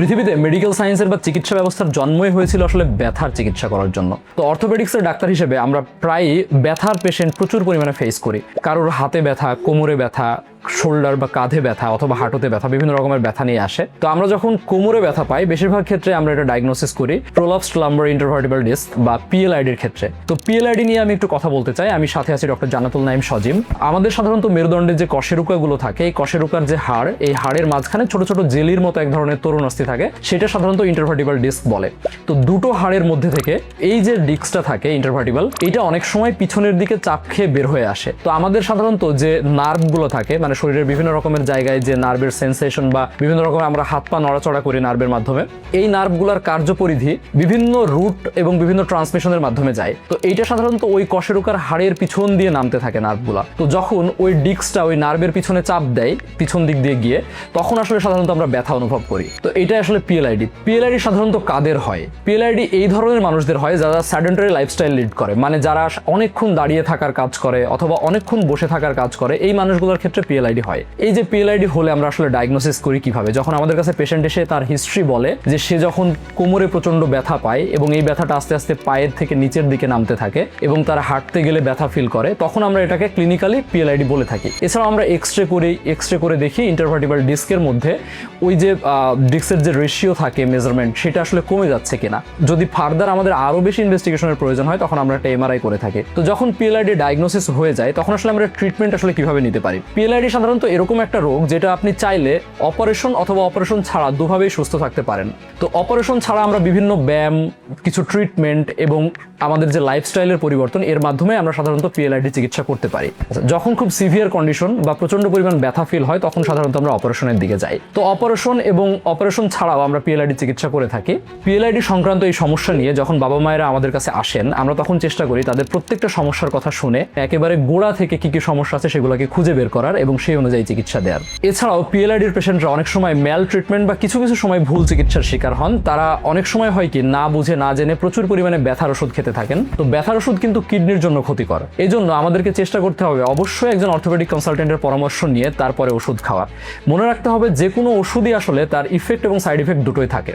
পৃথিবীতে মেডিকেল সায়েন্সের বা চিকিৎসা ব্যবস্থার জন্মই হয়েছিল আসলে ব্যথার চিকিৎসা করার জন্য। তো অর্থোপেডিক্সের ডাক্তার হিসেবে আমরা প্রায়ই ব্যথার পেশেন্ট প্রচুর পরিমাণে ফেস করি। কারোর হাতে ব্যথা, কোমরে ব্যথা, শোল্ডার বা কাঁধে ব্যথা অথবা হাঁটুতে ব্যথা, বিভিন্ন রকমের ব্যথা নিয়ে আসে। তো আমরা যখন কোমরে ব্যথা পাই বেশিরভাগ ক্ষেত্রে আমরা এটা ডায়াগনোসিস করি প্রোলাপসড লাম্বার ইন্টারভার্টিব্রাল ডিস্ক বা পিএলআইডির ক্ষেত্রে। তো পিএলআইডি নিয়ে আমি একটু কথা বলতে চাই। আমি সাথে আছি ডক্টর জান্নাতুল নাইম সজিম। আমাদের সাধারণত মেরুদণ্ডের যে কশেরুকাগুলো থাকে, এই কশেরুকার যে হাড়, এই হাড়ের মাঝখানে ছোট ছোট জেলির মতো এক ধরনের তরুণ অস্থি থাকে, সেটা সাধারণত ইন্টারভার্টিব্রাল ডিস্ক বলে। তো দুটো হাড়ের মধ্যে থেকে এই যে ডিস্কটা থাকে ইন্টারভার্টিব্রাল, এটা অনেক সময় পিছনের দিকে চাপ খেয়ে বের হয়ে আসে। তো আমাদের সাধারণত যে নার্ভগুলো থাকে, মানে শরীরের বিভিন্ন রকমের জায়গায় যে নার্ভের সেন্সেশন বা বিভিন্ন রকম আমরা হাত পা নড়াচড়া করি নার্ভের মাধ্যমে, এই নার্ভগুলোর কার্যপরিধি বিভিন্ন রুট এবং বিভিন্ন ট্রান্সমিশনের মাধ্যমে যায়। তো এইটা সাধারণত ওই কশেরুকার হাড়ের পিছন দিয়ে নামতে থাকে নার্ভগুলা। তো যখন ওই ডিস্কটা ওই নার্ভের পিছনে চাপ দেয় পিছন দিক দিয়ে গিয়ে, তখন আসলে সাধারণত আমরা ব্যথা অনুভব করি। তো এটা আসলে পিএলআইডি। পিএলআইডি সাধারণত কাদের হয়? পিএলআইডি এই ধরনের মানুষদের হয় যারা স্যাডেন্টারি লাইফস্টাইল লিড করে, মানে যারা অনেকক্ষণ দাঁড়িয়ে থাকার কাজ করে অথবা অনেকক্ষণ বসে থাকার কাজ করে, এই মানুষগুলোর ক্ষেত্রে পিএলআইডি হয়। এই যে পিএলআইডি হলে আমরা আসলে ডায়াগনোসিস করি কিভাবে? যখন আমাদের কাছে পেশেন্ট এসে তার হিস্ট্রি বলে যে সে যখন কোমরে প্রচন্ড ব্যথা পায় এবং এই ব্যথাটা আস্তে আস্তে পায়ের থেকে নিচের দিকে নামতে থাকে এবং তারা হাঁটতে গেলে ব্যথা ফিল করে, তখন আমরা এটাকে ক্লিনিক্যালি পিএলআইডি বলে থাকি। এছাড়াও আমরা এক্সরে করে দেখি ইন্টারভার্টিব্রাল ডিস্কের মধ্যে ওই যে ডিস্কের যে রেশিও থাকে মেজারমেন্ট, সেটা আসলে কমে যাচ্ছে কিনা। যদি ফার্দার আমাদের আরো বেশি ইনভেস্টিগেশনের প্রয়োজন হয়, তখন আমরা একটা এমআরআই করে থাকি। তো যখন পিএলআইডি ডায়াগনোসিস হয়ে যায়, তখন আসলে আমরা ট্রিটমেন্ট আসলে কিভাবে নিতে পারি? পিএলআইডি সাধারণত এরকম একটা রোগ যেটা আপনি চাইলে অপারেশন অথবা অপারেশন ছাড়া দুভাবেই সুস্থ থাকতে পারেন। তো অপারেশন ছাড়া আমরা বিভিন্ন ব্যায়াম, কিছু ট্রিটমেন্ট এবং আমাদের যে লাইফস্টাইলের পরিবর্তন, এর মাধ্যমে আমরা সাধারণত পিএলআইডি চিকিৎসা করতে পারি। যখন খুব সিভিয়ার কন্ডিশন বা প্রচন্ড পরিমাণ ব্যথা ফিল হয়, তখন সাধারণত আমরা অপারেশনের দিকে যাই। তো অপারেশন এবং অপারেশন ছাড়াও আমরা পিএলআইডি চিকিৎসা করে থাকি। পিএলআইডি সংক্রান্ত এই সমস্যা নিয়ে যখন বাবা মায়েরা আমাদের কাছে আসেন, আমরা তখন চেষ্টা করি তাদের প্রত্যেকটা সমস্যার কথা শুনে একেবারে গোড়া থেকে কি কি সমস্যা আছে সেগুলোকে খুঁজে বের করার এবং সেই অনুযায়ী চিকিৎসা দেওয়ার। এছাড়াও পিএলআইডির পেশেন্টরা অনেক সময় ম্যাল ট্রিটমেন্ট বা কিছু কিছু সময় ভুল চিকিৎসার শিকার হন। তারা অনেক সময় হয় কি না বুঝে না জেনে প্রচুর পরিমাণে ব্যথার ওষুধ খেতে থাকেন। তো ব্যথার ওষুধ কিন্তু কিডনির জন্য ক্ষতিকর। এই জন্য আমাদেরকে চেষ্টা করতে হবে অবশ্যই একজন অর্থোপেডিক কনসালটেন্টের পরামর্শ নিয়ে তারপরে ওষুধ খাওয়া। মনে রাখতে হবে যে কোনো ওষুধই আসলে তার ইফেক্ট এবং সাইড ইফেক্ট দুটোই থাকে।